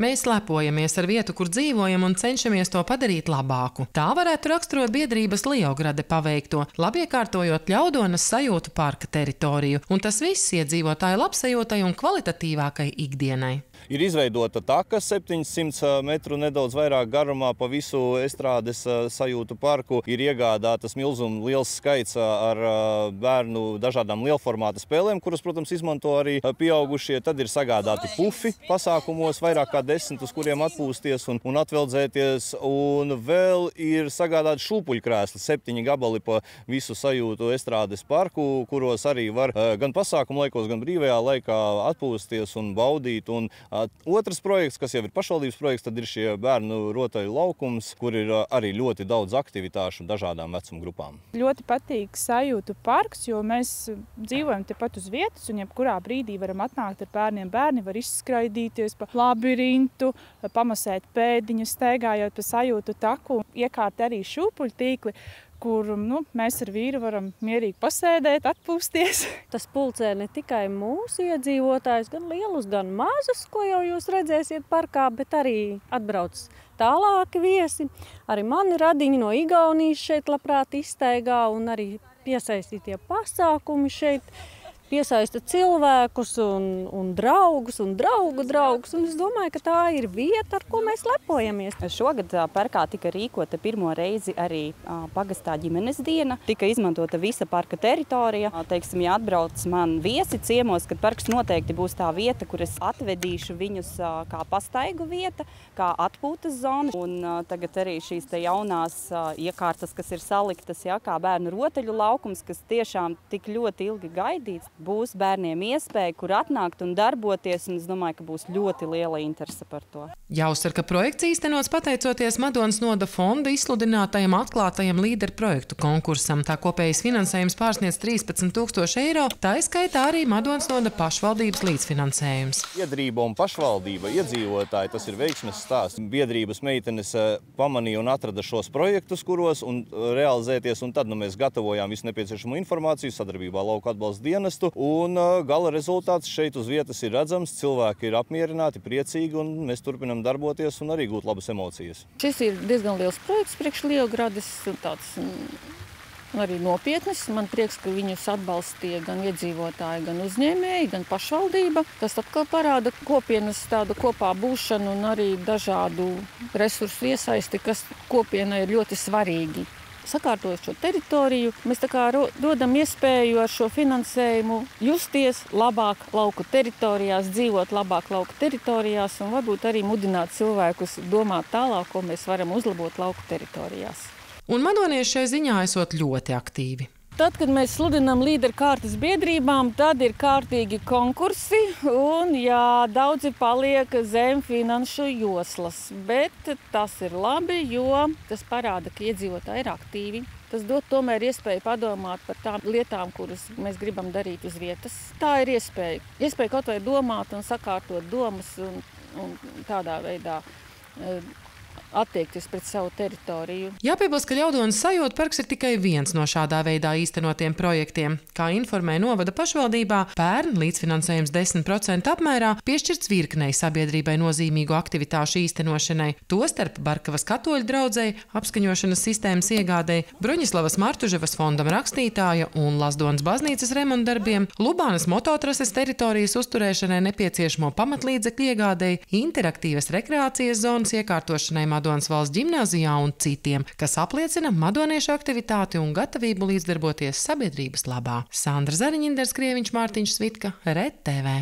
Mēs lepojamies ar vietu, kur dzīvojam un cenšamies to padarīt labāku. Tā varētu raksturot biedrības Liograde paveikto, labiekārtojot Ļaudonas sajūtu parka teritoriju, un tas viss iedzīvotāju labsajūtai un kvalitatīvākai ikdienai. Ir izveidota taka 700 metru nedaudz vairāk garumā pa visu estrādes sajūtu parku. Ir iegādātas liels skaits ar bērnu dažādām lielformāta spēlēm, kuras, protams, izmanto arī pieaugušie. Tad ir sagādāti pufi pasākumos, vairāk kā 10, uz kuriem atpūsties un atveldzēties. Un vēl ir sagādāti šūpuļkrēsli, 7 gabali pa visu sajūtu estrādes parku, kuros arī var gan pasākumu laikos, gan brīvajā laikā atpūsties un baudīt. Un otrs projekts, kas jau ir pašvaldības projekts, tad ir šie bērnu rotaļu laukums, kur ir arī ļoti daudz aktivitāšu dažādām vecuma grupām. Ļoti patīk sajūtu parks, jo mēs dzīvojam tepat uz vietas un jebkurā brīdī varam atnākt ar bērniem. Bērni var izskraidīties pa labirintu, pamasēt pēdiņus, staigājot pa sajūtu taku, iekārt arī šūpuļtīkli, kur mēs ar vīru varam mierīgi pasēdēt, atpūsties. Tas pulcē ne tikai mūsu iedzīvotājus, gan lielus, gan mazus, ko jau jūs redzēsiet parkā, bet arī atbrauc tālāki viesi. Arī mani radiņi no Igaunijas šeit labprāt izstaigā un arī piesaistītie pasākumi šeit piesaista cilvēkus un draugus un draugu draugus. Un es domāju, ka tā ir vieta, ar ko mēs lepojamies. Šogad parkā tika rīkota pirmo reizi arī pagastā ģimenes diena. Tika izmantota visa parka teritorija. Teiksim, ja atbrauc man viesi ciemos, kad parks noteikti būs tā vieta, kur es atvedīšu viņus kā pastaigu vieta, kā atpūtas zona. Un tagad arī šīs te jaunās iekārtas, kas ir saliktas, kā bērnu rotaļu laukums, kas tiešām tik ļoti ilgi gaidīts. Būs bērniem iespēja, kur atnākt un darboties, un es domāju, ka būs ļoti liela interese par to. Jāuzsver, ka projekts īstenots pateicoties Madonas noda fonda izsludinātajam atklātajam līderu projektu konkursam. Tā kopējais finansējums pārsniedz 13 000 eiro, tā izskaitā arī Madonas noda pašvaldības līdzfinansējums. Biedrība un pašvaldība, iedzīvotāji, tas ir veiksmes stāsts. Biedrības meitenes pamanīja un atrada šos projektus, kuros un realizēties, un tad mēs gatavojām visu nepieciešamo informāciju sadarbībā Lauku atbalsta dienestu. Un gala rezultāts šeit uz vietas ir redzams, cilvēki ir apmierināti, priecīgi, un mēs turpinam darboties un arī gūt labas emocijas. Šis ir diezgan liels projekts priekš Liogrades, tāds arī nopietnis. Man prieks, ka viņus atbalstīja gan iedzīvotāji, gan uzņēmēji, gan pašvaldība. Tas atkal parāda kopienas tādu kopā būšanu un arī dažādu resursu iesaisti, kas kopienai ir ļoti svarīgi. Sakārtojot šo teritoriju, mēs tā kā dodam iespēju ar šo finansējumu justies labāk lauku teritorijās, dzīvot labāk lauku teritorijās un varbūt arī mudināt cilvēkus domāt tālāk, ko mēs varam uzlabot lauku teritorijās. Un madonieši šai ziņā esot ļoti aktīvi. Tad, kad mēs sludinām līderu kārtas biedrībām, tad ir kārtīgi konkursi un daudzi paliek zem finanšu joslas. Bet tas ir labi, jo tas parāda, ka iedzīvotāji ir aktīvi. Tas dod tomēr iespēju padomāt par tām lietām, kuras mēs gribam darīt uz vietas. Tā ir iespēja. Iespēja kaut vai domāt un sakārtot domas un tādā veidā attiekties pret savu teritoriju. Jāpiebilst, ka Ļaudonas sajūtu parks ir tikai viens no šādā veidā īstenotiem projektiem. Kā informē novada pašvaldībā, pērn līdzfinansējums 10% apmērā piešķirts virknei sabiedrībai nozīmīgu aktivitāšu īstenošanai, tostarp Barkavas katoļu draudzei, apskaņošanas sistēmas iegādei, Broņislavas Martuževas fondam rakstītāja un Lazdonas baznīcas remontdarbiem, Lubānas mototrases teritorijas uzturēšanai nepieciešamo pamatlīdzekļu iegādei, interaktīvas rekreācijas zonas iekārtošanai Madonas valsts ģimnāzijā un citiem, kas apliecina madoniešu aktivitāti un gatavību līdzdarboties sabiedrības labā. Sandra Zariņa, Inders Krieviņš, Mārtiņš Svitka, RTV.